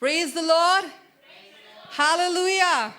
Praise the Lord. Hallelujah.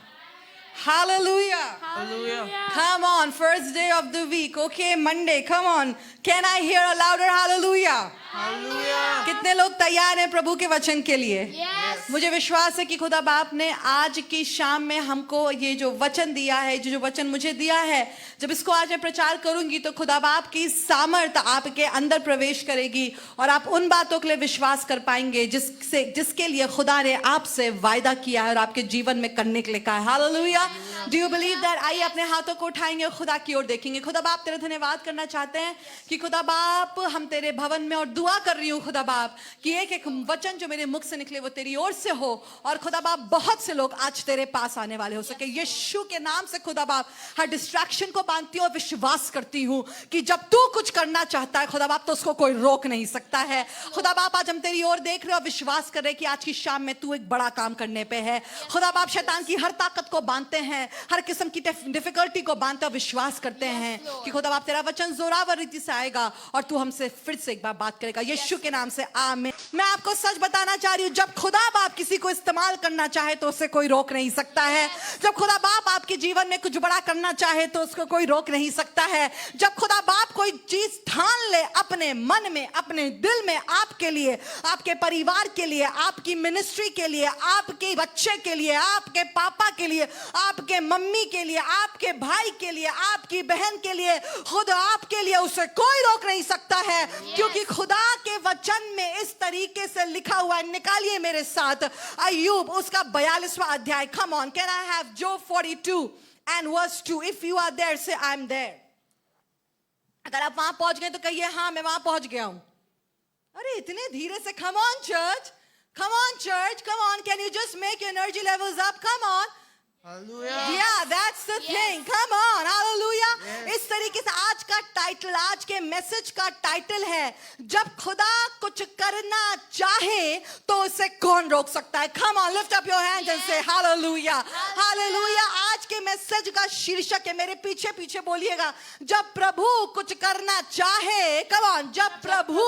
Hallelujah. Hallelujah. Come on, first day of the week. Okay, Monday. Come on. Can I hear a louder hallelujah? Hallelujah. कितने लोग तैयार हैं प्रभु के वचन के लिए? Yes. मुझे विश्वास है कि खुदा बाप ने आज की शाम में हमको ये जो वचन दिया है, जो वचन मुझे दिया है, जब इसको आज मैं प्रचार करूंगी तो खुदा बाप की सामर्थ आपके अंदर प्रवेश करेगी और आप उन बातों के लिए विश्वास कर पाएंगे जिसके लिए खुदा ने आपसे वायदा किया है और आपके जीवन में करने के लिए कहा है। Hallelujah. Do you believe that? आइए अपने हाथों को उठाएंगे और खुदा की ओर देखेंगे। खुदा बाप तेरा धन्यवाद करना चाहते हैं कि खुदा बाप हम तेरे भवन में और दुआ कर रही हूँ खुदा बाप कि एक एक वचन जो मेरे मुख से निकले वो तेरी ओर से हो और खुदा बाप बहुत से लोग आज तेरे पास आने वाले हो सके। यीशु के नाम से खुदा बाप हर डिस्ट्रैक्शन को बांधती हूँ और विश्वास करती हूँ कि जब तू कुछ करना चाहता है खुदा बाप तो उसको कोई रोक नहीं सकता है। खुदा बाप आज हम तेरी ओर देख रहे हो और विश्वास कर रहे कि आज की शाम में तू एक बड़ा काम करने पे है। खुदा बाप शैतान की हर ताकत को बांधते हैं, हर किस्म की डिफिकल्टी को बांधते और विश्वास करते हैं कि खुदा बाप तेरा वचन जोरावर रीति से आएगा और तू हमसे फिर से एक बार बात करेगा। यीशु के नाम से आमीन। मैं आपको सच बताना चाह रही हूँ, जब खुदा बाप किसी को इस्तेमाल करना चाहे तो उसे कोई रोक नहीं सकता है। जब खुदा बाप आपके जीवन में कुछ बड़ा करना चाहे तो उसको कोई रोक नहीं सकता है। जब खुदा बाप कोई चीज ठान ले अपने मन में, अपने दिल में, आपके लिए, आपके परिवार के लिए, आपकी मिनिस्ट्री के लिए, आपके बच्चे के लिए, आपके पापा के लिए, आपके मम्मी के लिए, आपके भाई के लिए, आपकी बहन के लिए, खुद आपके लिए, उसे कोई रोक नहीं सकता है क्योंकि खुदा के वचन में इस तरीके से लिखा हुआ है। निकालिए मेरे साथ अय्यूब उसका 42वां अध्याय। Come on, can I have Job 42 and verse 2? If you are there say I am there. अगर आप वहां पहुंच गए तो कहिए हाँ मैं वहां पहुंच गया हूं। अरे इतने धीरे से, come on church, come on church, come on, can you just make your energy levels up? Come on. Hallelujah. Yeah, that's the thing. Come on, hallelujah. इस तरीके से आज का टाइटल, आज के मैसेज का टाइटल है जब खुदा कुछ करना चाहे तो उसे कौन रोक सकता है? Come on, lift up your hands and say hallelujah. Hallelujah. आज के मैसेज का शीर्षक है, मेरे पीछे पीछे बोलिएगा, जब प्रभु कुछ करना चाहे। Come on, जब प्रभु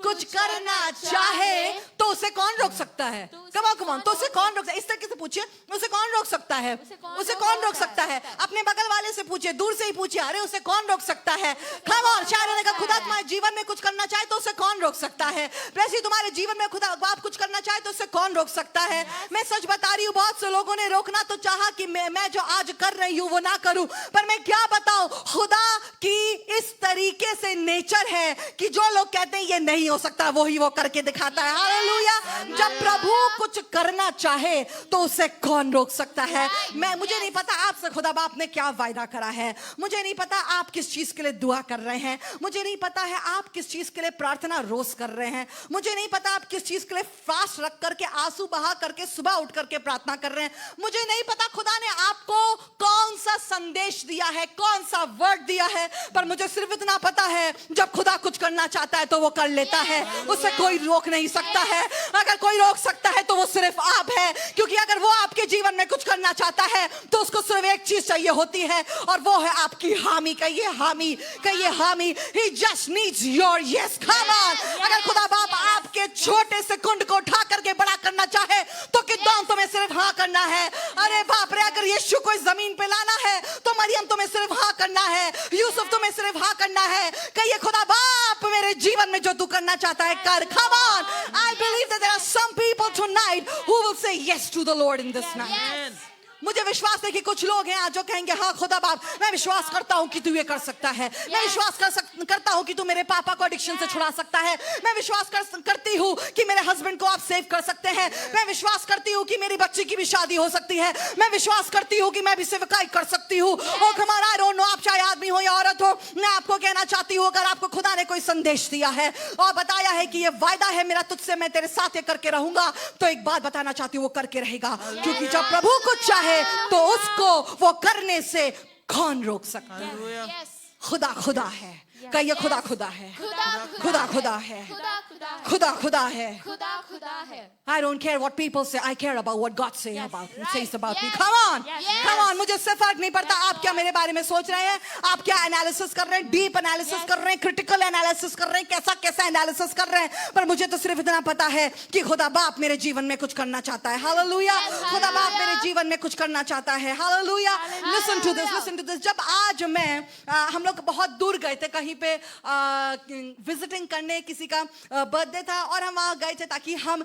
कुछ करना चाहे तो उसे कौन रोक सकता है? Come on, come on, तो उसे कौन रोक सकता है? इस तरीके से पूछिए, उसे कौन रोक सकता है? उसे कौन रोक सकता है? अपने बगल वाले से पूछिए, दूर से ही पूछिए, अरे उसे कौन रोक सकता है? Come on, शायद ने कहा खुदा तुम्हारे जीवन में कुछ करना चाहे तो उसे कौन रोक सकता है? वैसे तुम्हारे जीवन में खुदा बाप कुछ करना चाहे तो उसे कौन रोक सकता है? मैं सच बता रही हूँ, बहुत से लोगों ने रोकना तो चाहा कि मैं जो आज कर रही हूँ वो ना करूं, पर मैं क्या बताऊं, खुदा की इस तरीके से नेचर है कि जो लोग कहते हैं ये नहीं हो सकता वही वो करके दिखाता है। हालेलुया। जब प्रभु कुछ करना चाहे तो उसे कौन रोक सकता है? मुझे नहीं पता आपसे खुदा बाप ने क्या वायदा करा है, मुझे नहीं पता आप किस चीज के लिए दुआ कर रहे हैं, मुझे नहीं पता है आप किस चीज के लिए प्रार्थना रोज कर रहे हैं, मुझे नहीं पता आप किस चीज के लिए फास्ट रख करके, आंसू बहा करके, सुबह उठ करके प्रार्थना कर रहे हैं, मुझे नहीं पता खुदा ने आपको कौन सा संदेश दिया है, कौन सा वर्ड दिया है, पर मुझे सिर्फ इतना पता है जब खुदा कुछ करना चाहता है तो वो कर लेता है, उसे कोई रोक नहीं सकता है। अगर कोई रोक सकता है तो वो सिर्फ आप है, क्योंकि अगर वो आपके जीवन में कुछ करना चाहता है तो उसको सिर्फ एक चीज चाहिए होती है और वो है आपकी हामी। कहिए हामी, कहिए हामी। He just needs your yes. Come on. अगर खुदा बाप आपके छोटे से कुंड को उठा करके बड़ा करना चाहे तो किद्दोन तुम्हें सिर्फ हाँ करना है। अरे बाप रे, अगर यीशु को इस जमीन पे लाना है तो मरियम तुम्हें सिर्फ हाँ करना है, यूसुफ तुम्हें सिर्फ हाँ करना है। कहिए खुदा बाप मेरे जीवन में जो तू करना चाहता है कर। Come on. I believe that there are some people tonight who will say yes to the Lord in this night. Amen. मुझे विश्वास है कि कुछ लोग हैं आज जो कहेंगे हाँ खुदा बाप मैं विश्वास करता हूँ कि तू ये कर सकता है, मैं विश्वास करता हूँ कि तू मेरे पापा को एडिक्शन से छुड़ा सकता है, मैं विश्वास करती हूँ कि मेरे हस्बैंड को आप सेव कर सकते हैं, मैं विश्वास करती हूँ कि मेरी बच्ची की भी शादी हो सकती है, मैं विश्वास करती हूँ कि मैं भी सेवकाई कर सकती हूँ। Oh come on, I don't know आप चाहे आदमी हो या औरत हो, मैं आपको कहना चाहती हूँ अगर आपको खुदा ने कोई संदेश दिया है और बताया है कि ये वायदा है मेरा तुझसे, मैं तेरे साथ ये करके रहूंगा, तो एक बात बताना चाहती हूँ वो करके रहेगा, क्योंकि जब प्रभु कुछ चाहे तो उसको वो करने से कौन रोक सकता है? Hallelujah. Yes. खुदा खुदा है, कहिए खुदा खुदा है, खुदा खुदा है, खुदा खुदा है. I don't care what people say. I care about what God says about me. Come on. मुझे इससे फर्क नहीं पड़ता आप क्या मेरे बारे में सोच रहे हैं, आप क्या एनालिसिस कर रहे हैं, डीप एनालिसिस कर रहे हैं, क्रिटिकल एनालिसिस कर रहे हैं, कैसा एनालिसिस कर रहे हैं, पर मुझे तो सिर्फ इतना पता है कि खुदा बाप मेरे जीवन में कुछ करना चाहता है. हालेलुया. खुदा बाप मेरे जीवन में कुछ करना चाहता है. हालेलुया. Listen to this. जब आज मैं हम लोग बहुत दूर गए थे कहीं पे विजिटिंग करने, किसी का बर्थडे था और हम वहां गए थे ताकि हम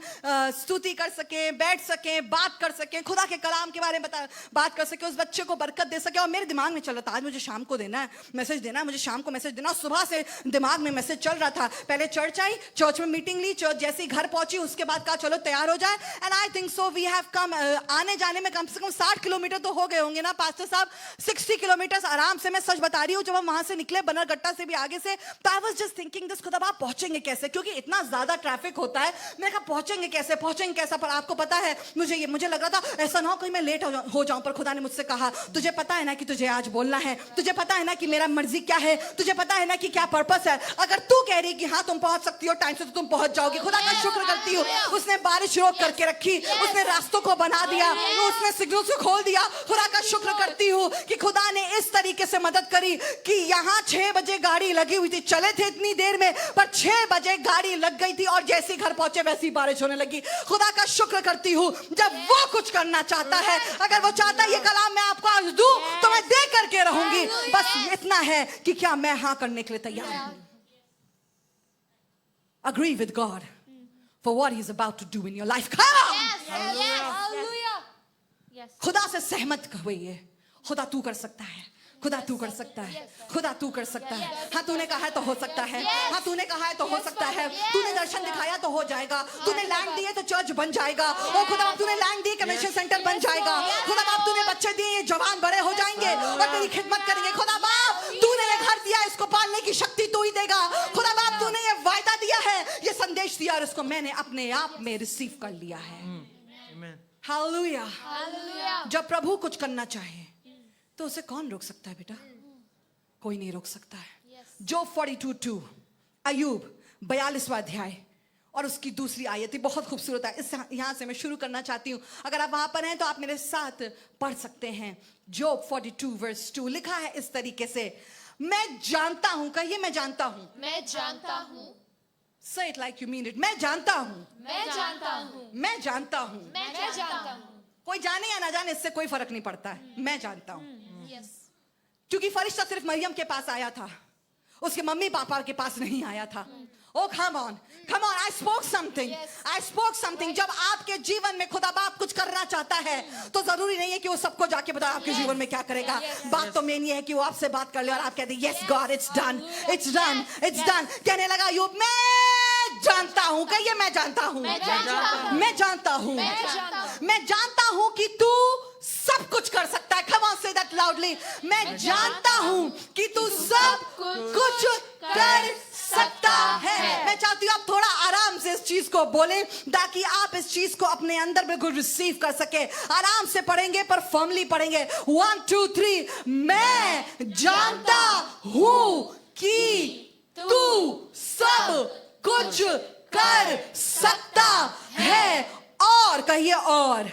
स्तुति कर सकें, बैठ सकें, बात कर सकें, खुदा के कलाम के बारे में बात कर सकें, उस बच्चे को बरकत दे सके. और मेरे दिमाग में चल रहा था आज मुझे शाम को देना है मैसेज देना है, मुझे शाम को मैसेज देना. सुबह से दिमाग में मैसेज चल रहा था. पहले चर्च आई, चर्च में मीटिंग ली, चर्च जैसे ही घर पहुंची उसके बाद कहा चलो तैयार हो जाए. And I think so we have come, आने जाने में कम से कम 60 किलोमीटर तो हो गए होंगे ना पास्टर साहब. 60 किलोमीटर आराम से, मैं सच बता रही हूँ. जब हम वहां से निकले बनरगट्टा से भी आगे से, तो I was just thinking this, खुदा आप पहुंचेंगे कैसे, क्योंकि इतना ज्यादा ट्रैफिक होता है. मैंने कहा पहुंचेंगे कैसे. पर आपको पता है मुझे लग रहा था ऐसा ना हो कहीं मैं लेट हो जाऊं. पर खुदा ने मुझसे कहा तुझे पता है ना कि तुझे आज बोलना है, तुझे पता है ना कि मेरा मर्जी क्या है, तुझे पता है ना कि क्या पर्पस है. अगर तू कह रही कि हाँ तुम पहुंच सकती हो टाइम से, तो तुम पहुंच जाओगी. खुदा का शुक्र करती हूँ उसने बारिश रोक करके रखी, उसने रास्तों को बना दिया, उसने सिग्नल से खोल दिया. खुदा का शुक्र करती हूँ कि खुदा ने इस तरीके से मदद करी कि यहाँ 6 बजे गाड़ी लगी हुई थी, चले थे इतनी देर में, पर 6 बजे गाड़ी लग गई थी और जैसे घर पहुंचे वैसी बारिश होने लगी. खुदा का शुक्र करती हूँ जब वो कुछ करना चाहता है, अगर वो चाहता है ये कलाम मैं आपको आज दूं तो मैं दे करके रहूंगी. बस इतना है कि क्या मैं हाँ करने के लिए तैयार हूं. Agree with God for what He's about to do in your life. Come on! खुदा से सहमत होइए. खुदा तू कर सकता है, खुदा तू कर सकता है, खुदा तू कर सकता है. हाँ तूने कहा है तो हो सकता है, हाँ तूने कहा है तो हो सकता है. तूने दर्शन दिखाया तो हो जाएगा, तूने लैंड दिए तो चर्च बन जाएगा. ओ खुदा बाप तूने लैंड दिए कन्वेंशन सेंटर बन जाएगा. खुदा बाप तूने बच्चे दिए, ये जवान बड़े हो जाएंगे और तेरी खिदमत करेंगे. खुदा बाप तूने ये घर दिया, इसको पालने की शक्ति तू ही देगा. खुदा बाप तूने ये वायदा दिया है, ये संदेश दिया और इसको मैंने अपने आप में रिसीव कर लिया है. हालेलुया. जब प्रभु कुछ करना चाहे तो उसे कौन रोक सकता है बेटा? कोई नहीं रोक सकता है. जोब 42:2, अय्यूब 42वां अध्याय और उसकी दूसरी आयत बहुत खूबसूरत है. इस यहां से मैं शुरू करना चाहती हूं. अगर आप वहां पर हैं तो आप मेरे साथ पढ़ सकते हैं. जोब 42:2 लिखा है इस तरीके से, मैं जानता हूं. कहिए मैं जानता हूं. मैं जानता हूँ. Say it like you mean it. मैं जानता हूं. मैं जानता हूँ. मैं जानता हूं. मैं जानता हूँ. कोई जाने या ना जाने इससे कोई फर्क नहीं पड़ता है. मैं जानता हूं. Yes. क्योंकि फरिश्ता सिर्फ मरियम के पास आया था, उसके मम्मी पापा के पास नहीं आया था. Oh come on, I spoke something. जब आपके जीवन में खुदा बाप कुछ करना चाहता है तो जरूरी नहीं है कि वो सबको जाके बताए आपके जीवन में क्या करेगा. बात तो मेन ये है कि वो आपसे बात कर ले और आप कहते हैं yes God, it's done. कहने लगा यूब मैं जानता हूं. कहिए मैं जानता हूं. मैं जानता हूं कि तू सब कुछ कर सकता है. Come on, say that loudly. मैं जानता हूं कि तू सब कुछ कर सकता है. मैं चाहती हूँ आप थोड़ा आराम से इस चीज को बोलें ताकि आप इस चीज को अपने अंदर में कुछ रिसीव कर सके. आराम से पढ़ेंगे पर फर्मली पढ़ेंगे. 1 2 3. मैं जानता हूं कि तू सब कुछ कर सकता है. और कहिए और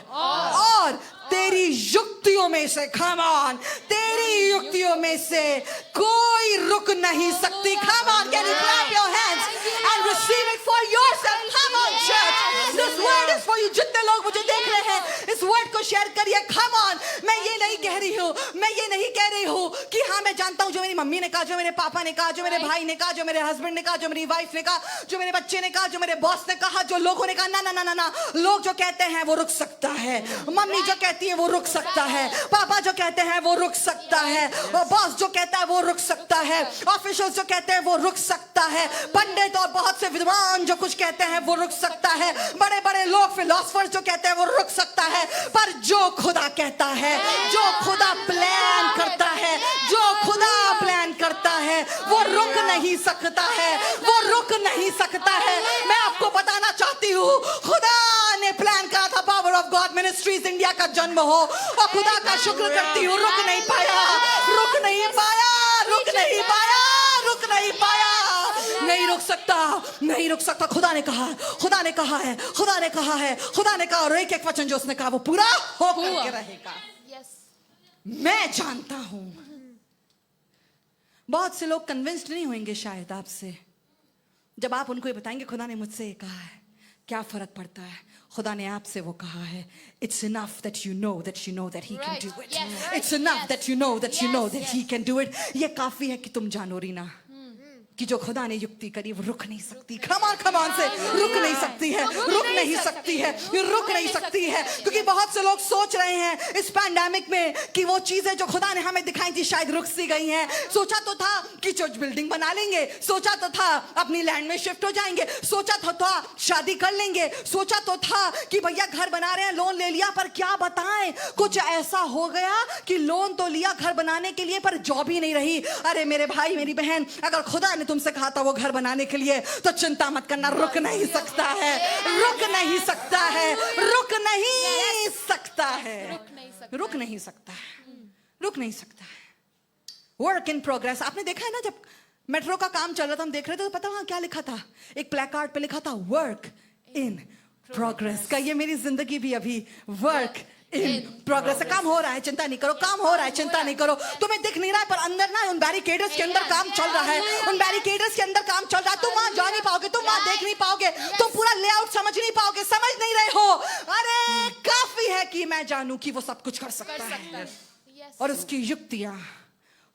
तेरी युक्तियों में से, come on, तेरी युक्तियों में से कोई रुक नहीं सकती. Come on, can you clap your hands and receive it for yourself? Come on, church. This word is for you. जितने लोग मुझे देख रहे हैं इस वर्ड को शेयर करिए. Come on. मैं ये नहीं कह रही हूँ कि हाँ मैं जानता हूँ जो मेरी मम्मी ने कहा, जो मेरे पापा ने कहा, जो मेरे भाई ने कहा, जो मेरे हस्बैंड ने कहा, जो मेरी वाइफ ने कहा, जो मेरे बच्चे ने कहा, जो मेरे बॉस ने कहा, जो लोगों ने कहा. ना. लोग जो कहते हैं वो रुक सकता है. मम्मी जो कहती है वो रुक सकता है. पापा जो कहते हैं वो रुक सकता है. बॉस जो कहता है वो रुक सकता है. ऑफिशियल्स जो कहते हैं वो रुक सकता है. पंडित और बहुत से विद्वान जो कुछ कहते हैं वो रुक सकता है. बड़े बड़े लोग फिलोसफर्स जो कहते हैं वो रुक सकता है. पर जो खुदा कहता है, जो खुदा प्लान करता है, वो रुक नहीं सकता है. मैं आपको बताना चाहती हूँ खुदा ने प्लान करा था power of God ministries India का जन्म हो और खुदा का शुक्र करती हूँ रुक नहीं पाया. नहीं पाया, नहीं रुक सकता, नहीं रुक सकता। खुदा ने कहा, खुदा ने कहा है, खुदा ने कहा है, खुदा ने कहा, और एक एक वचन जो उसने कहा वो पूरा हो करके रहेगा। Yes. मैं जानता हूं। बहुत से लोग कन्विंस्ड नहीं होंगे शायद आपसे, जब आप उनको ये बताएंगे खुदा ने मुझसे ये कहा है, क्या फर्क पड़ता है? खुदा ने आपसे वो कहा है, it's enough that you know that you know that he can Right. Do it, Yes. It's enough that you know that you know Yes. That he can do it. ये काफी है कि तुम जानो रीना कि जो खुदा ने युक्ति करी वो रुक नहीं सकती। कम ऑन से रुक नहीं सकती है, रुक नहीं सकती है, ये रुक नहीं सकती है। क्योंकि बहुत से लोग सोच रहे हैं इस पैंडेमिक में कि वो चीजें जो खुदा ने हमें दिखाई थी शायद रुक सी गई हैं। सोचा तो था कि चर्च बिल्डिंग बना लेंगे, सोचा तो था अपनी लैंड में शिफ्ट हो जाएंगे, सोचा तो था शादी कर लेंगे, सोचा तो था कि भैया घर बना रहे हैं, लोन ले लिया, पर क्या बताएं कुछ ऐसा हो गया कि लोन तो लिया घर बनाने के लिए पर जॉब ही नहीं रही। अरे मेरे भाई मेरी बहन, अगर खुदा ने तुमसे कहा था वो घर बनाने के लिए तो चिंता मत करना, रुक नहीं सकता है, रुक नहीं सकता है, रुक नहीं सकता है, रुक नहीं सकता है, रुक नहीं सकता है। Work in progress. आपने देखा है ना, जब मेट्रो का काम चल रहा था हम देख रहे थे तो पता वहां क्या लिखा था? एक प्लेकार्ड पे लिखा था वर्क इन प्रोग्रेस। का ये मेरी जिंदगी भी अभी वर्क इन प्रोग्रेस है। काम हो रहा है, चिंता नहीं करो, काम हो रहा है, चिंता नहीं करो। तुम्हें दिख नहीं रहा है पर अंदर ना उन बैरिकेड्स के अंदर काम चल रहा है, उन बैरिकेड्स के अंदर काम चल रहा है। तुम वहां जा नहीं पाओगे, तुम वहां देख नहीं पाओगे, तुम पूरा लेआउट समझ नहीं पाओगे, समझ नहीं रहे हो। अरे काफी है कि मैं जानूं कि वो सब कुछ कर सकता है Yes. और उसकी युक्तियां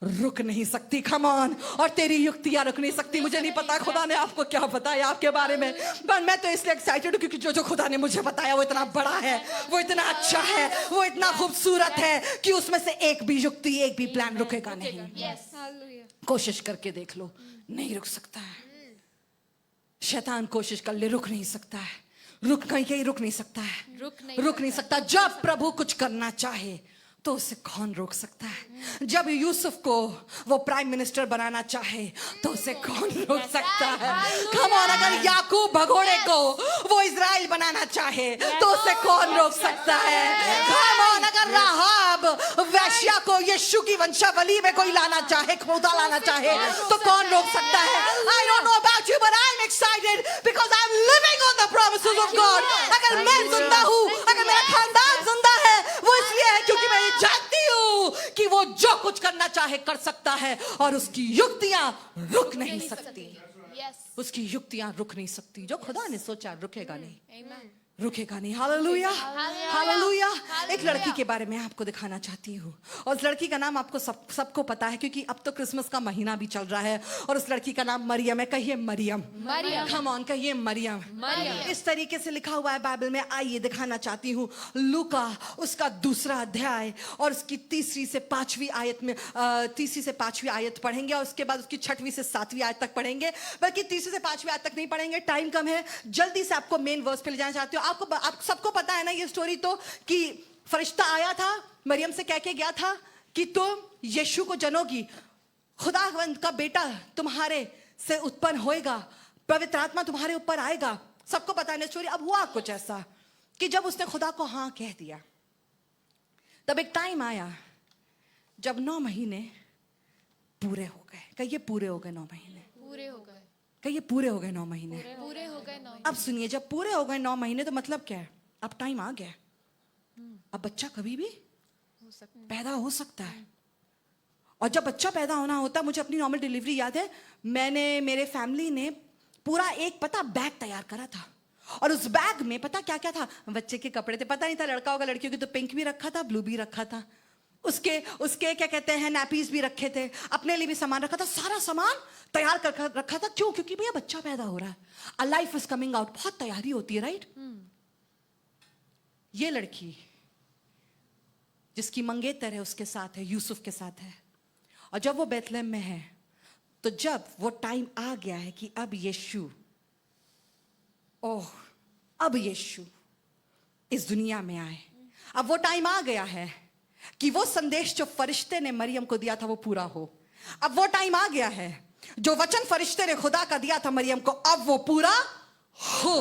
रुक नहीं सकती। Come on. और तेरी युक्तियां रुक नहीं सकती। मुझे नहीं पता खुदा ने आपको क्या बताया आपके बारे में, पर मैं तो इसलिए एक्साइटेड हूं क्योंकि जो खुदा ने मुझे बताया वो इतना बड़ा है, वो इतना अच्छा है, वो इतना खूबसूरत है कि उसमें से एक भी युक्ति, एक भी प्लान रुकेगा नहीं। Yes. कोशिश करके देख लो, नहीं रुक सकता है। शैतान कोशिश कर ले, रुक नहीं सकता है, रुक कहीं रुक नहीं सकता है, रुक नहीं सकता। जब प्रभु कुछ करना चाहे तो उसे कौन रोक सकता है? जब यूसुफ को वो प्राइम मिनिस्टर बनाना चाहे तो उसे कौन रोक सकता है? Come on. अगर याकूब भगोड़े को वो इजराइल बनाना चाहे तो उसे कौन रोक सकता है? Come on. अगर राहाब वैश्या को यीशु की वंशावली में कोई लाना चाहे, खुदा लाना चाहे तो कौन रोक सकता है? I don't know about you but I'm excited because I'm living on the promises of God. अगर मैं जिंदा हूँ, अगर मेरा खानदान जिंदा है, वो इसलिए है क्योंकि मैं जानती हूं कि वो जो कुछ करना चाहे कर सकता है और उसकी युक्तियां रुक नहीं सकती। Yes. उसकी युक्तियां रुक नहीं सकती। जो खुदा ने सोचा रुकेगा नहीं, Amen. रुकेगा नहीं। Hallelujah, hallelujah. एक लड़की के बारे में आपको दिखाना चाहती हूँ और उस लड़की का नाम आपको सबको पता है क्योंकि अब तो क्रिसमस का महीना भी चल रहा है और उस लड़की का नाम मरियम है। कहिए मरियम, कम ऑन, कहिए मरियम। इस तरीके से लिखा हुआ है बाइबल में। आइए दिखाना चाहती हूँ लूका उसका 2 अध्याय और उसकी 3 से 5वीं आयत में 3 से 5वीं आयत पढ़ेंगे और उसके बाद उसकी 6वीं से 7वीं आयत तक पढ़ेंगे। बल्कि 3 से 5वीं आयत तक नहीं पढ़ेंगे, टाइम कम है। जल्दी से आपको मेन वर्स पे ले जाना चाहती हूँ। आप सबको पता है ना ये स्टोरी तो, कि फरिश्ता आया था मरियम से कह के गया था कि तुम यीशु को जनोगी, खुदावंद का बेटा तुम्हारे से उत्पन्न होएगा, पवित्र आत्मा तुम्हारे ऊपर आएगा। सबको पता है ना स्टोरी। अब हुआ कुछ ऐसा कि जब उसने खुदा को हाँ कह दिया तब एक टाइम आया जब 9 महीने पूरे हो गए। कहिए पूरे हो गए 9 महीने, पूरे हो गए, कहिए पूरे हो गए 9 महीने। पूरे हो गए 9 अब सुनिए, जब पूरे हो गए 9 महीने तो मतलब क्या है? अब टाइम आ गया, अब बच्चा कभी भी पैदा हो सकता है। और जब बच्चा पैदा होना होता, मुझे अपनी नॉर्मल डिलीवरी याद है, मेरे फैमिली ने पूरा एक बैग तैयार करा था और उस बैग में पता क्या क्या था? बच्चे के कपड़े थे, पता नहीं था लड़का होगा लड़कियों की तो पिंक भी रखा था, ब्लू भी रखा था, उसके क्या कहते हैं नैपीज भी रखे थे, अपने लिए भी सामान रखा था, सारा सामान तैयार कर रखा था। क्यों? क्योंकि भैया बच्चा पैदा हो रहा है, a life is coming out, बहुत तैयारी होती है, राइट? ये लड़की जिसकी मंगेतर है उसके साथ है, यूसुफ के साथ है। और जब वो बैतलहम में है तो जब वो टाइम आ गया है कि अब यीशु इस दुनिया में आए, अब वो टाइम आ गया है कि वो संदेश जो फरिश्ते ने मरियम को दिया था वो पूरा हो। अब वो टाइम आ गया है जो वचन फरिश्ते ने खुदा का दिया था मरियम को, अब वो पूरा हो।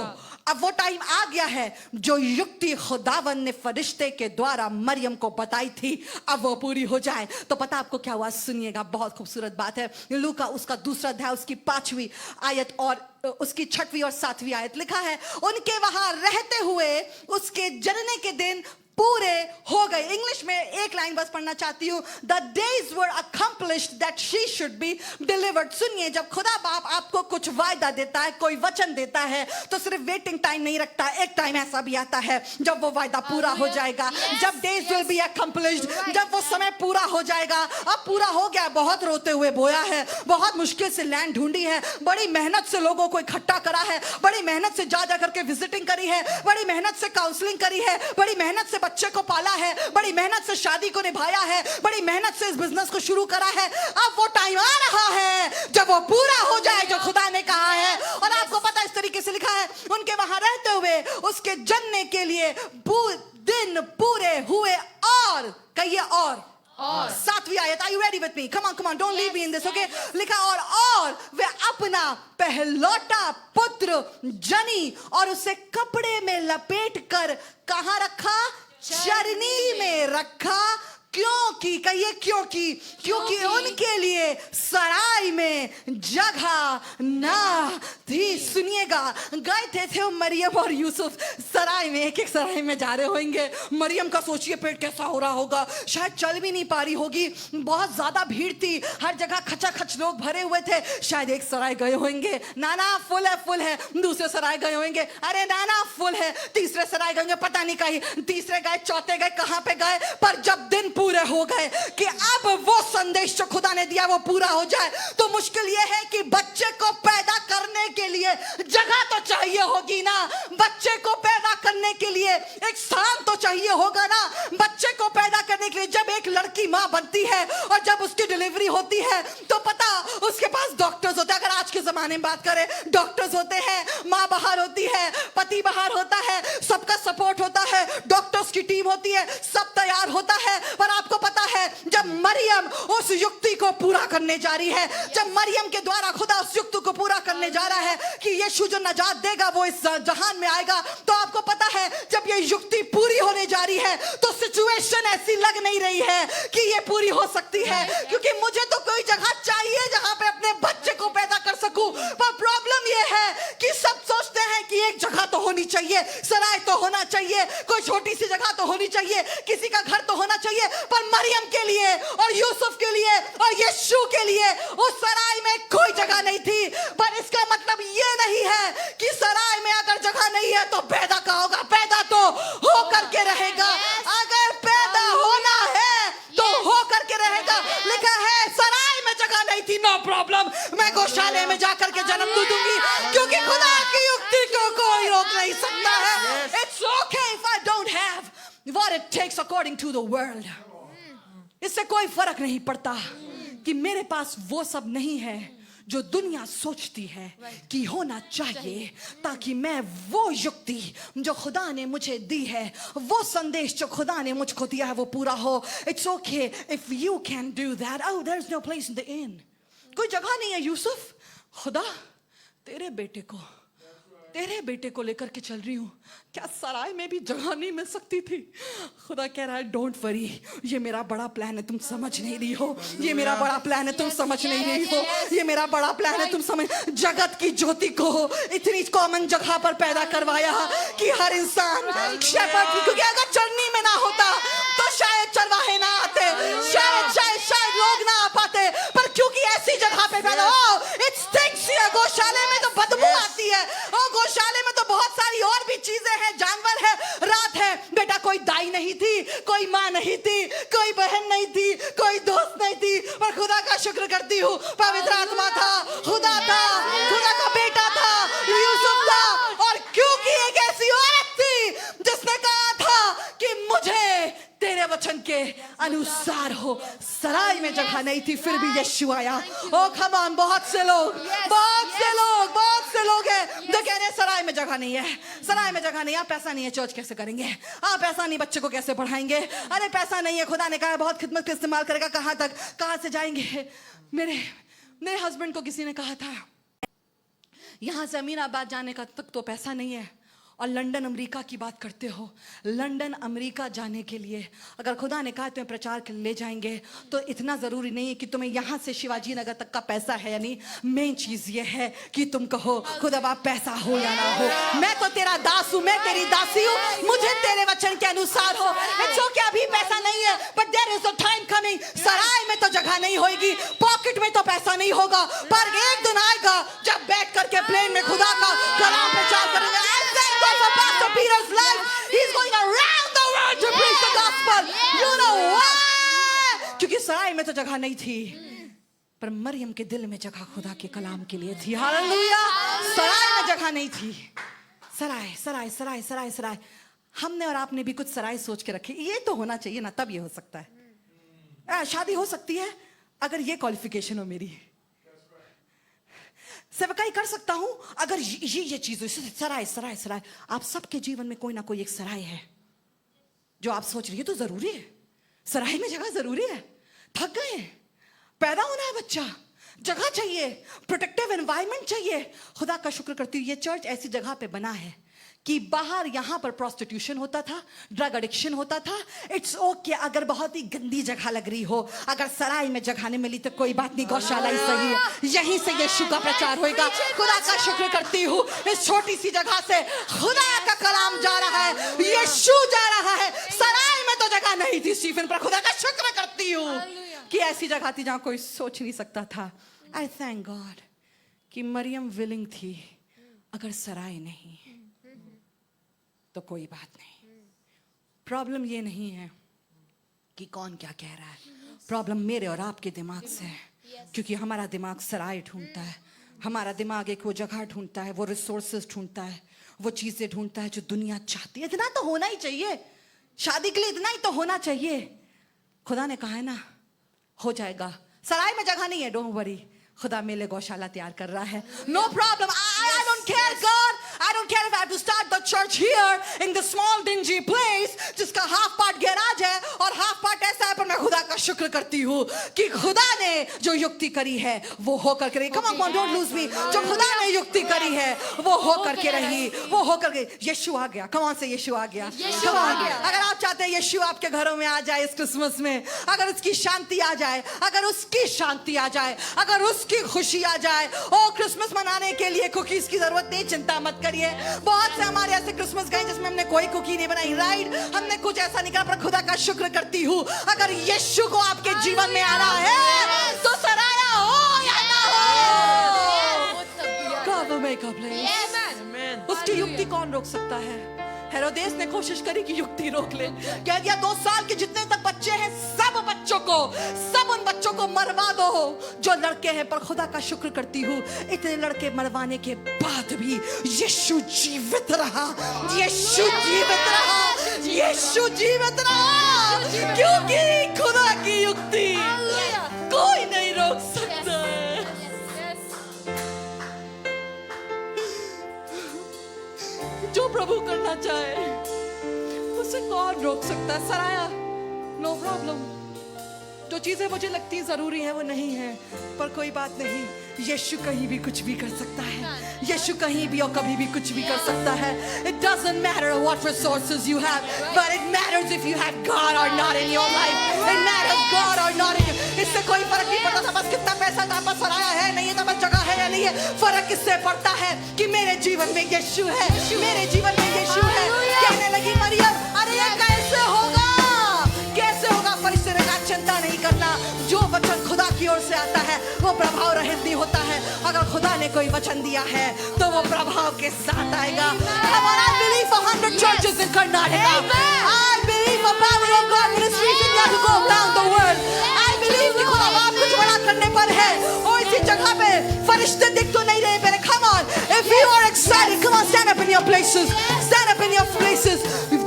अब वो टाइम आ गया है जो युक्ति खुदावन ने फरिश्ते के द्वारा मरियम को बताई थी, अब वो पूरी हो जाए। तो पता आपको क्या हुआ? सुनिएगा, बहुत खूबसूरत बात है। लूका उसका दूसरा अध्याय उसकी 5वीं आयत और उसकी 6वीं और 7वीं आयत लिखा है, उनके वहां रहते हुए उसके जनने के दिन पूरे हो गए। इंग्लिश में एक लाइन बस पढ़ना चाहती हूँ, the days were accomplished that she should be delivered. सुनिए, जब खुदा बाप आपको कुछ वायदा देता है, कोई वचन देता है, तो सिर्फ वेटिंग टाइम नहीं रखता। एक टाइम ऐसा भी आता है जब वो वायदा पूरा हो जाएगा, जब डेज विल बी अकम्प्लिश्ड, जब वो समय पूरा हो जाएगा। अब पूरा हो गया, बहुत रोते हुए बोया है, बहुत मुश्किल से लैंड ढूंढी है, बड़ी मेहनत से लोगों को इकट्ठा करा है, बड़ी मेहनत से जा जा करके विजिटिंग करी है, बड़ी मेहनत से काउंसलिंग करी है, बड़ी मेहनत से बच्चे को पाला है, बड़ी मेहनत से शादी को निभाया है, बड़ी मेहनत से इस बिजनेस को शुरू करा है। अब वो टाइम आ रहा है जब वो पूरा हो जाए जो खुदा ने कहा है। और आपको पता है इस तरीके से लिखा है, उनके वहां रहते हुए उसके जनने के लिए दिन पूरे हुए। और कहिए और 7वीं आयत, are you ready with me? Come on don't leave me in this, okay? लिखा और वे अपना पहलौटा पुत्र जनी और उसे कपड़े में लपेट कर कहां रखा? चरनी में रखा। क्योंकि कहिए क्योंकि उनके लिए सराय में जगह ना थी। सुनिएगा, गए थे मरियम और यूसुफ सराय में, एक सराय में जा रहे होंगे। मरियम का सोचिए पेट कैसा हो रहा होगा, शायद चल भी नहीं पा रही होगी, बहुत ज्यादा भीड़ थी, हर जगह खचाखच लोग भरे हुए थे। शायद एक सराय गए होंगे, नाना फुल है। दूसरे सराय गए होंगे, अरे नाना फुल है। तीसरे सराय गए, पता नहीं कहीं। तीसरे गए, चौथे गए, कहां पे गए। पर जब दिन पूरे हो गए कि अब वो संदेश जो खुदा ने दिया वो पूरा हो जाए, तो मुश्किल ये है कि बच्चे को पैदा करने के लिए जगह तो चाहिए होगी ना, बच्चे को पैदा करने के लिए एक स्थान तो चाहिए होगा ना। बच्चे को पैदा करने के लिए जब एक लड़की मां बनती है और जब उसकी डिलीवरी होती है, तो पता उसके पास डॉक्टर्स होते हैं। अगर आज के जमाने में बात करें, डॉक्टर्स होते हैं, मां बाहर होती है, पति बाहर होता है, सबका सपोर्ट होता है, डॉक्टर्स की टीम होती है, सब तैयार होता है। पर आपको पता है जब मरियम उस युक्ति को पूरा करने जा रही है, जब मरियम के द्वारा खुदा उस युक्ति को पूरा करने जा रहा है कि यीशु जो नजात देगा वो इस जहान में आएगा, तो आपको पता है जब ये युक्ति पूरी होने जा रही है तो सिचुएशन ऐसी लग नहीं रही है कि ये पूरी हो सकती है। क्योंकि मुझे तो कोई जगह चाहिए जहां पे अपने बच्चे को पैदा कर सकूं, पर प्रॉब्लम ये है कि सब सोचते हैं कि एक जगह तो होनी चाहिए, सराय तो होना चाहिए, कोई छोटी सी जगह तो होनी चाहिए, किसी का घर तो होना चाहिए। पर मरियम के लिए और यूसुफ के लिए और यीशु के लिए उस सराय में कोई जगह नहीं थी। पर इसका मतलब ये नहीं है कि सराय में अगर जगह नहीं है तो पैदा का होगा, पैदा तो हो करके रहेगा। अगर पैदा होना है तो हो करके रहेगा। लिखा है सराय में जगह नहीं थी, नो प्रॉब्लम, मैं गौशाले में जाकर के जन्म दूंगी, क्योंकि खुदा की युक्ति को कोई रोक नहीं सकता है। It's okay if I don't have what it takes according to the world. इससे कोई फर्क नहीं पड़ता कि मेरे पास वो सब नहीं है जो दुनिया सोचती है कि होना चाहिए, ताकि मैं वो युक्ति जो खुदा ने मुझे दी है, वो संदेश जो खुदा ने मुझको दिया है, वो पूरा हो। It's okay if you can do that. Oh, there's no place in the inn. कोई जगह नहीं है यूसुफ, खुदा तेरे बेटे को लेकर के चल रही हूँ, क्या सराय में भी जगह नहीं मिल सकती थी? खुदा कह रहा है डोंट वरी, ये मेरा बड़ा प्लान है, तुम समझ नहीं रही हो, ये मेरा बड़ा प्लान है, तुम समझ नहीं रही हो, ये मेरा बड़ा प्लान है, तुम समझ। जगत की ज्योति को इतनी कॉमन जगह पर पैदा करवाया कि हर इंसान शेफर्ड, क्योंकि अगर चरनी में ना होता तो शायद चरवाहे ना आते, शायद लोग ना आ पाते, पर क्योंकि ऐसी जगह पे पैदा हो, इट्स स्टिंक्स हियर। गौशाले में तो बदबू आती है, गौशाले में तो बहुत सारी और भी चीजें हैं, जानवर है, रात है। बेटा कोई दाई नहीं थी, कोई माँ नहीं थी, कोई बहन नहीं थी, कोई दोस्त नहीं थी, पर खुदा का शुक्र करती हूँ पवित्र आत्मा था, खुदा था, खुदा का बेटा था, यूसुफ था। और क्योंकि एक ऐसी औरत थी जिसने कहा था कि मुझे तेरे वचन के अनुसार हो। सराय में जगह नहीं थी, फिर भी यीशु आया। ओ कम ऑन, बहुत से लोग हैं जो कह रहे हैं सराय में जगह नहीं है, सराय में जगह नहीं है, पैसा नहीं है, चर्च कैसे करेंगे, पैसा नहीं, बच्चे को कैसे पढ़ाएंगे, अरे पैसा नहीं है, खुदा ने कहा बहुत खिदमत का इस्तेमाल करेगा, कहां तक, कहां से जाएंगे। मेरे हस्बैंड को किसी ने कहा था यहां से अमीनाबाद जाने का तक तो पैसा नहीं है, और लंदन अमेरिका की बात करते हो, लंदन अमेरिका जाने के लिए अगर खुदा ने कहा तुम्हें प्रचार के लिए ले जाएंगे तो इतना ज़रूरी नहीं है कि तुम्हें यहाँ से शिवाजी नगर तक का पैसा है या नहीं। मेन चीज़ ये है कि तुम कहो खुदा बाप पैसा हो या ना हो, मैं तो तेरा दास हूँ, मैं तेरी दासी हूँ, मुझे तेरे वचन के अनुसार हो। जो कि अभी पैसा नहीं है, but there is a time coming. सराय में तो जगह नहीं होगी, पॉकेट में तो पैसा नहीं होगा, पर एक दिन आएगा जब बैठ करके प्लेन में खुदा का कलाम प्रचार करेंगे। For Pastor Peter's life, he's going around the world to preach the gospel. You know why? क्योंकि सराय में तो जगह नहीं थी, पर मरियम के दिल में जगह खुदा के कलाम के लिए थी। हालेलुया। सराय में जगह नहीं थी। सराय सराय सराय सराय सराय, हमने और आपने भी कुछ सराय सोच के रखे, ये तो होना चाहिए ना, तब ये हो सकता है। शादी हो सकती है अगर ये क्वालिफिकेशन हो मेरी, सेवकाई कर सकता हूं अगर ये चीज हो। सराय सराय सराय, आप सबके जीवन में कोई ना कोई एक सराय है जो आप सोच रही है तो जरूरी है। सराय में जगह जरूरी है। थक गए, पैदा होना है बच्चा, जगह चाहिए, प्रोटेक्टिव एनवायरनमेंट चाहिए। खुदा का शुक्र करती हूँ ये चर्च ऐसी जगह पे बना है कि बाहर यहां पर प्रोस्टिट्यूशन होता था, ड्रग एडिक्शन होता था। इट्स ओके अगर बहुत ही गंदी जगह लग रही हो, अगर सराय में जगह नहीं मिली तो कोई बात नहीं, गौशाला ही सही है, यहीं से यीशु का प्रचार होगा। खुदा का शुक्र करती हूँ इस छोटी सी जगह से खुदा का कलाम जा रहा है, यीशु जा रहा है। सराय में तो जगह नहीं थी स्टीफन, पर खुदा का शुक्र करती हूँ कि ऐसी जगह थी जहां कोई सोच नहीं सकता था। आई थैंक गॉड कि मरियम विलिंग थी। अगर सराय नहीं तो कोई बात नहीं। प्रॉब्लम ये नहीं है कि कौन क्या कह रहा है, प्रॉब्लम मेरे और आपके दिमाग से है, क्योंकि हमारा दिमाग सराय ढूंढता है, हमारा दिमाग एक वो जगह ढूंढता है, वो रिसोर्सेज ढूंढता है, वो चीजें ढूंढता है जो दुनिया चाहती है। इतना तो होना ही चाहिए, शादी के लिए इतना ही तो होना चाहिए। खुदा ने कहा है ना हो जाएगा। सराय में जगह नहीं है, डोंट वरी, खुदा मेरे लिए गौशाला तैयार कर रहा है। No problem, I don't care God, I don't care if I have to start the church here in the small dingy place जिसका हाफ पार्ट गैराज है और हाफ पार्ट ऐसा है, पर मैं खुदा का शुक्र करती हूँ कि खुदा ने जो युक्ति करी है वो होकर के रही। Come on, don't lose me। जो खुदा ने युक्ति करी है वो होकर के रही, वो होकर के। यीशु आ गया, come on से यीशु आ गया। Come on, अगर आप चाहते हैं यीशु आपके घरों में आ जाए इस क्रिसमस में, अगर उसकी शांति आ जाए, अगर उसकी शांति आ जाए, अगर उसकी खुशी आ जाए, ओ क्रिसमस मनाने के लिए कुकीज की जरूरत नहीं, चिंता मत करिए। बहुत से हमारे ऐसे क्रिसमस गए जिसमें हमने कोई कुकी नहीं बनाई, राइट, हमने कुछ ऐसा निकला, पर खुदा का शुक्र करती हूँ अगर यीशु को आपके जीवन में आना है तो सराया हो या ना हो, God will make a place। उसकी युक्ति कौन रोक सकता है? हेरोदेस ने कोशिश करी कि युक्ति रोक ले, कह दिया 2 साल के जितने तक बच्चे हैं सब उन बच्चों को मरवा दो जो लड़के हैं। पर खुदा का शुक्र करती हूँ इतने लड़के मरवाने के बाद भी यीशु जीवित रहा, यीशु जीवित रहा, यीशु जीवित रहा, क्योंकि खुदा की युक्ति कोई नहीं रोक सकता है। जो प्रभु करना चाहे उसे कौन रोक सकता है? सराया नो प्रॉब्लम। जो चीजें मुझे लगती जरूरी है वो नहीं है, पर कोई बात नहीं, यीशु कहीं भी कुछ भी कर सकता है, यीशु कहीं भी और कभी भी कुछ भी कर सकता है। It doesn't matter what resources you have, but it matters if you have God or not in your life. It matters God or not in your... इससे कोई फर्क नहीं पड़ता था बस कितना पैसा था, बस सराया है नहीं है, बस जगह है या नहीं है। फर्क किससे पड़ता है कि मेरे जीवन में यीशु है, मेरे जीवन में यीशु है। कहने लगी मरियम, अरे ये कैसे होगा, कैसे होगा? फरिश्ते ने कहा चिंता नहीं करना, जो वचन खुदा की ओर से आता है वो प्रभाव रहित नहीं होता है। अगर खुदा ने कोई वचन दिया है तो वो प्रभाव के साथ आएगा। I believe for 100 churches in Karnataka. I believe for power of God ministries in India to go around the world. I believe कि खुदा बाप कुछ बड़ा करने पर है। और इसी जगह पे फरिश्ते दिख तो नहीं रहे पर come on, if you are excited, come on, stand up in your places, stand up in your places।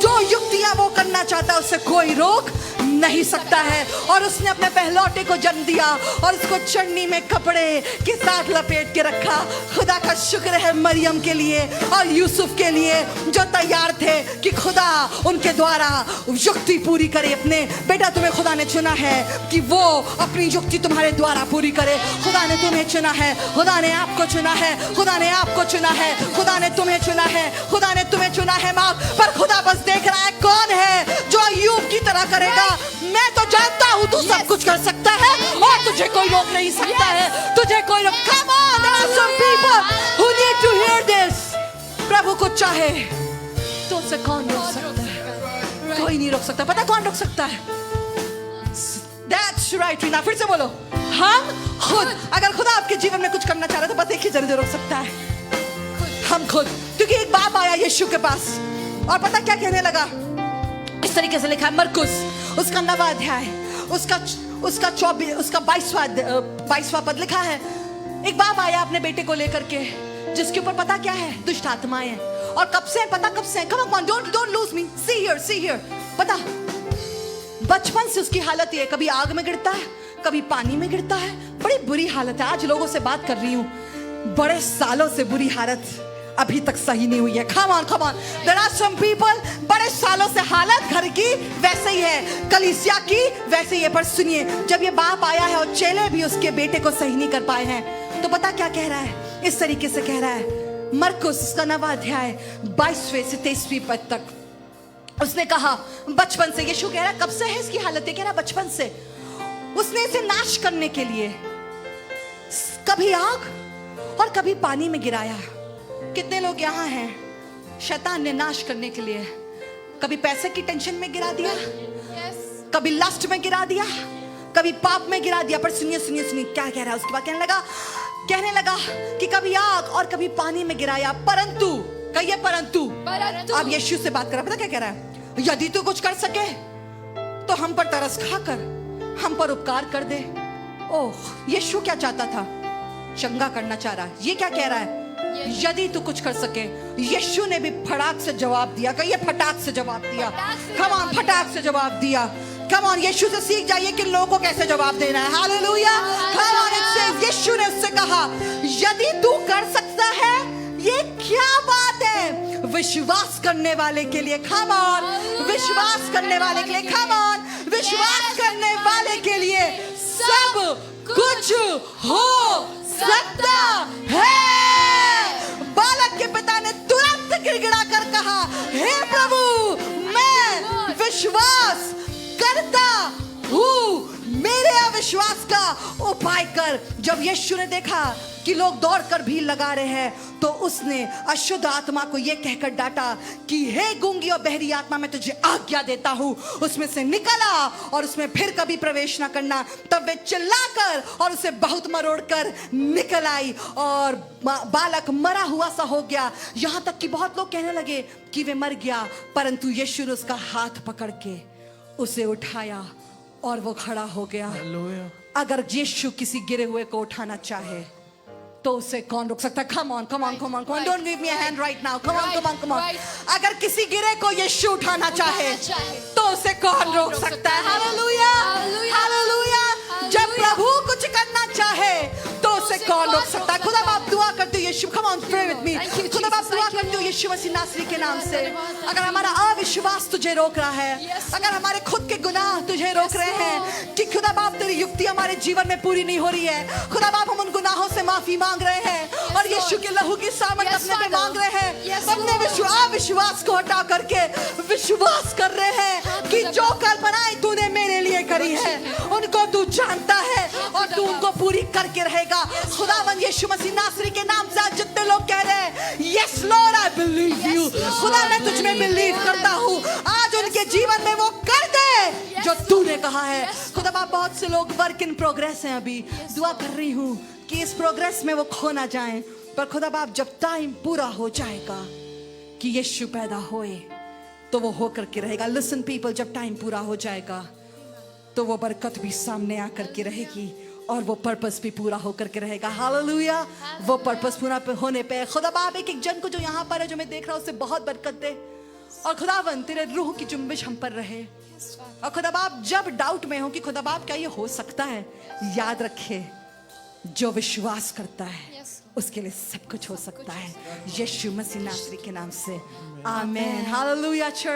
जो युक्तियां वो करना चाहता है उससे कोई रोक नहीं सकता है। और उसने अपने पहलौटे को जन्म दिया और उसको चन्नी में कपड़े के साथ लपेट के रखा। खुदा का शुक्र है मरियम के लिए और यूसुफ के लिए जो तैयार थे कि खुदा उनके द्वारा युक्ति पूरी करे। अपने बेटा तुम्हें खुदा ने चुना है कि वो अपनी युक्ति तुम्हारे द्वारा पूरी करे। खुदा ने तुम्हें चुना है, खुदा ने आपको चुना है, खुदा ने आपको चुना है, खुदा ने तुम्हें चुना है, खुदा ने तुम्हें चुना है माँ। पर खुदा बस देख रहा है कौन है जो अय्यूब की तरह करेगा। मैं तो जानता हूँ तू सब कुछ कर सकता है और तुझे कोई रोक नहीं सकता है, तुझे कोई रोक। Come on, there are some people who need to hear this। प्रभु को चाहे तो उसे कौन रोक सकता है? कोई नहीं रोक सकता। पता कौन रोक सकता है? That's right, रीना, फिर से बोलो, हम खुद। अगर खुदा आपके जीवन में कुछ करना चाह रहा है तो बस एक ही जरिए रोक सकता है, हम खुद। क्योंकि एक बाप आया यीशु के पास और पता क्या कहने लगा? इस तरीके से लिखा है मरकुस उसका 9वां अध्याय उसका 22वां पद लिखा है। एक बाप आया अपने बेटे को लेकर के जिसके ऊपर पता क्या है? दुष्ट आत्माएं हैं। और कब से? पता कब से? Come on, don't lose me, see here। पता बचपन से उसकी हालत ये, कभी आग में गिरता है, कभी पानी में गिरता है, बड़ी बुरी हालत है। आज लोगों से बात कर रही हूँ, बड़े सालों से बुरी हालत अभी तक सही नहीं हुई है। Come on, there are some people, बड़े सालों से हालत घर की वैसे ही है, कलीसिया की वैसे ही है। पर सुनिए, जब ये बाप आया है और चेले भी उसके बेटे को सही नहीं कर पाए हैं, तो पता क्या कह रहा है? इस तरीके से कह रहा है, मरकुस उसका 9वां अध्याय 22वें से 23वें पद तक। उसने कहा बचपन से, यीशु कह रहा है कब से है इसकी हालत? कह रहा बचपन से। उसने इसे नाश करने के लिए कभी आग और कभी पानी में गिराया। कितने लोग यहाँ हैं शैतान ने नाश करने के लिए कभी पैसे की टेंशन में गिरा दिया, कभी लस्ट में गिरा दिया, कभी पाप में गिरा दिया। पर सुनिए क्या कह रहा है उसके बाद? कहने लगा कि कभी आग और कभी पानी में गिराया, परंतु कहिए परंतु। अब यीशु से बात कर रहा, पता क्या कह रहा है? यदि तू कुछ कर सके तो हम पर तरस खाकर हम पर उपकार कर दे। ओह, यीशु क्या चाहता था? चंगा करना चाह रहा है। ये क्या कह रहा है? यदि तू कुछ कर सके। यीशु ने भी फटाक से जवाब दिया। कहिए फटाक से जवाब दिया। कम ऑन, फटाक से जवाब दिया। कम ऑन, यीशु से सीख जाइए कि लोगों को कैसे जवाब देना है। हालेलुया। कम ऑन, इससे यीशु ने उससे कहा यदि तू कर सकता है, ये क्या बात है? विश्वास करने वाले के लिए। कम ऑन, विश्वास करने वाले के लिए। कम ऑन, विश्वास करने वाले के लिए सब कुछ हो सकता है। बालक के पिता ने तुरंत गिड़गिड़ा कर कहा, हे प्रभु, मैं विश्वास करता हूँ, मेरे अविश्वास का उपाय कर। जब यीशु ने देखा कि लोग दौड़कर भीड़ लगा रहे हैं तो उसने अशुद्ध आत्मा को यह कहकर डांटा कि हे गूंगी और बहरी आत्मा, मैं तुझे आज्ञा देता हूं, उसमें से निकला और उसमें फिर कभी प्रवेश ना करना। तब वे चिल्लाकर और उसे बहुत मरोड़कर निकल आई और बालक मरा हुआ सा हो गया। यहां तक कि बहुत लोग कहने लगे कि वे मर गया, परंतु यीशु ने उसका हाथ पकड़ के उसे उठाया और वो खड़ा हो गया। अगर यीशु किसी गिरे हुए को उठाना चाहे तो उसे कौन रोक सकता है? Come on, don't give me a hand right now. Come on. अगर किसी गिरे को यीशु उठाना चाहे तो उसे कौन रोक सकता है? हालेलुया। जब प्रभु कुछ करना चाहे तो उसे कौन रोक सकता है? खुदा बाप दुआ करते हो यीशु, come on, pray with me। खुदा बाप दुआ करते हो यीशु मसीह नासरी के नाम से। अगर हमारा अविश्वास तुझे रोक रहा है, अगर हमारे खुद के गुनाह तुझे रोक रहे हैं कि खुदा बाप तेरी युक्ति हमारे जीवन में पूरी नहीं हो रही है, खुदा बाप हम उन गुनाहों से माफी मांग रहे हैं और यीशु के लहू की सामर्थ अपने पे मांग रहे हैं। अपने अविश्वास को हटा करके विश्वास कर रहे हैं कि जो कल्पनाएं तूने मेरे लिए करी है उनको तू जानता है और तू उनको पूरी करके रहेगा। खुदावंद यीशु मसीह नासरी के नाम से आज जितने लोग कह रहे हैं yes Lord I believe you, खुदा मैं तुझ में बिलीव करता हूँ, आज उनके जीवन में वो कर दे जो तूने कहा है। खुदा बाप बहुत से लोग वर्क इन प्रोग्रेस हैं, अभी दुआ कर रही हूँ कि इस प्रोग्रेस में वो खो ना जाएं, पर खुदा बाप जब टाइम पूरा हो जाएगा कि यीशु पैदा होए तो वो होकर के रहेगा। लिसन पीपल, जब टाइम पूरा हो जाएगा तो वो बरकत भी सामने आकर के रहेगी और वो पर्पस भी पूरा होकर के रहेगा। हालेलुया। वो पर्पस पूरा होने पे खुदा बाप एक एक जन को जो यहाँ पर है, जो मैं देख रहा हूँ, उससे बहुत बरकत दे और खुदावन तेरे रूह की जुम्बिश हम पर रहे। और खुदा बाप जब डाउट में हो कि खुदा बाप क्या ये हो सकता है, याद रखे जो विश्वास करता है Yes, उसके लिए सब कुछ हो सकता है। यीशु मसीह नासरी के नाम से आमेन। Hallelujah church.